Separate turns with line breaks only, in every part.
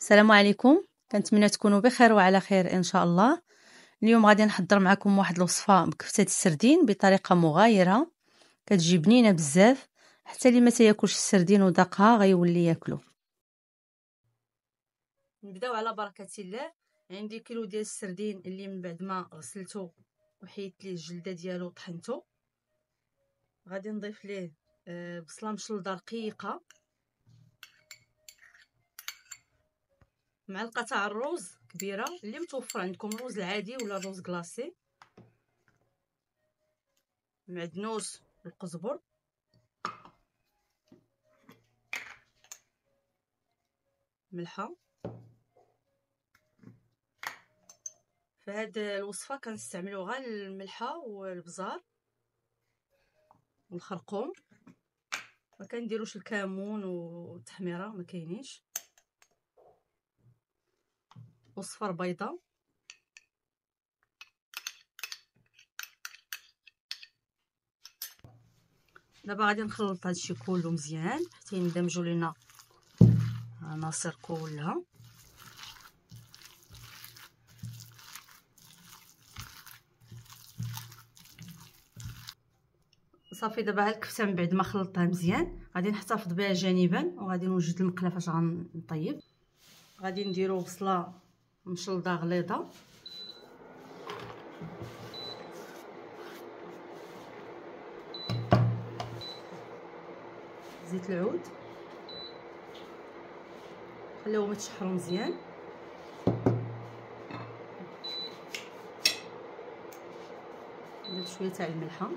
السلام عليكم، كنتمنى تكونوا بخير وعلى خير ان شاء الله. اليوم غادي نحضر معكم واحد الوصفه بكفته السردين بطريقه مغايره كتجي بنينه بزاف، حتى اللي ما تياكلش السردين وذاقها غيولي ياكلو. نبداو على بركه الله. عندي كيلو ديال السردين اللي من بعد ما غسلته وحيدت ليه الجلده ديالو وطحنته. غادي نضيف ليه بصله مشلضه رقيقه، معلقه تاع الروز كبيره اللي متوفر عندكم، الروز العادي ولا الروز كلاصي، معدنوس القزبر، ملحه. فهاد الوصفه كنستعملوا غير الملحه والبزار والخرقوم، ما كنديروش الكمون والتحميره، ما كاينينش. وصفه بيضه، دابا غادي نخلط هادشي كله مزيان حتى يندمجوا لينا عناصر كلها. صافي دابا هاد الكفته من بعد ما خلطتها مزيان غادي نحتفظ بها جانبا، وغادي نوجد المقله فاش غنطيب. غادي نديرو بصله مشلضه غليظه، زيت العود، خليوهم يتشحروا مزيان. ندير شويه تاع الملحه،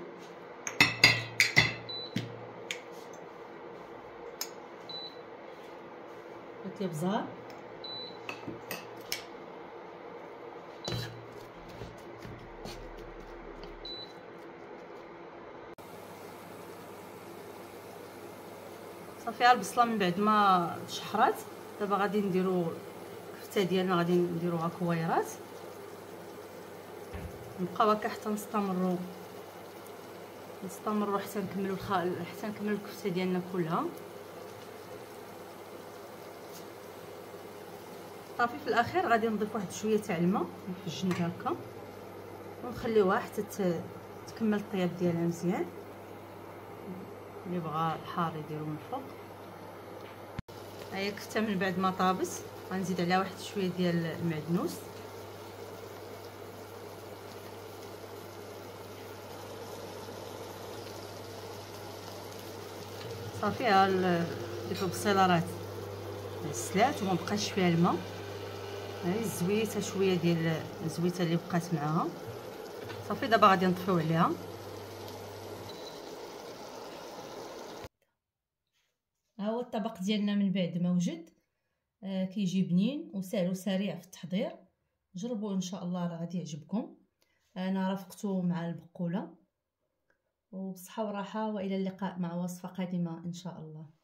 درت ليه بزار، صافي البصله من بعد ما تشحرات دابا غادي نديرو الكفته ديالنا، غادي نديروها كويرات، نبقاو هكا حتى نستمروا حتى نكملوا حتى نكملوا الكفته ديالنا كلها. صافي في الاخير غادي نضيف واحد شويه تاع الماء في الجنب هكا، ونخليوها حتى تكمل الطياب ديالها مزيان. اللي بغى الحار يديرو من الفوق. هاهي الكفته من بعد ما طابت غنزيد عليها واحد شويه ديال المعدنوس، صافي ديك البصيلارات غسلات وما بقاش فيها الماء. هاهي الزويته، شويه ديال الزويته اللي بقات معاها. صافي دابا غادي نطفيو عليها. ها هو الطبق ديالنا من بعد ما وجد، كيجي بنين وسهل وسريع في التحضير. جربوا ان شاء الله، راه غادي يعجبكم. انا رافقته مع البقوله، وبصحه وراحه، والى اللقاء مع وصفه قادمه ان شاء الله.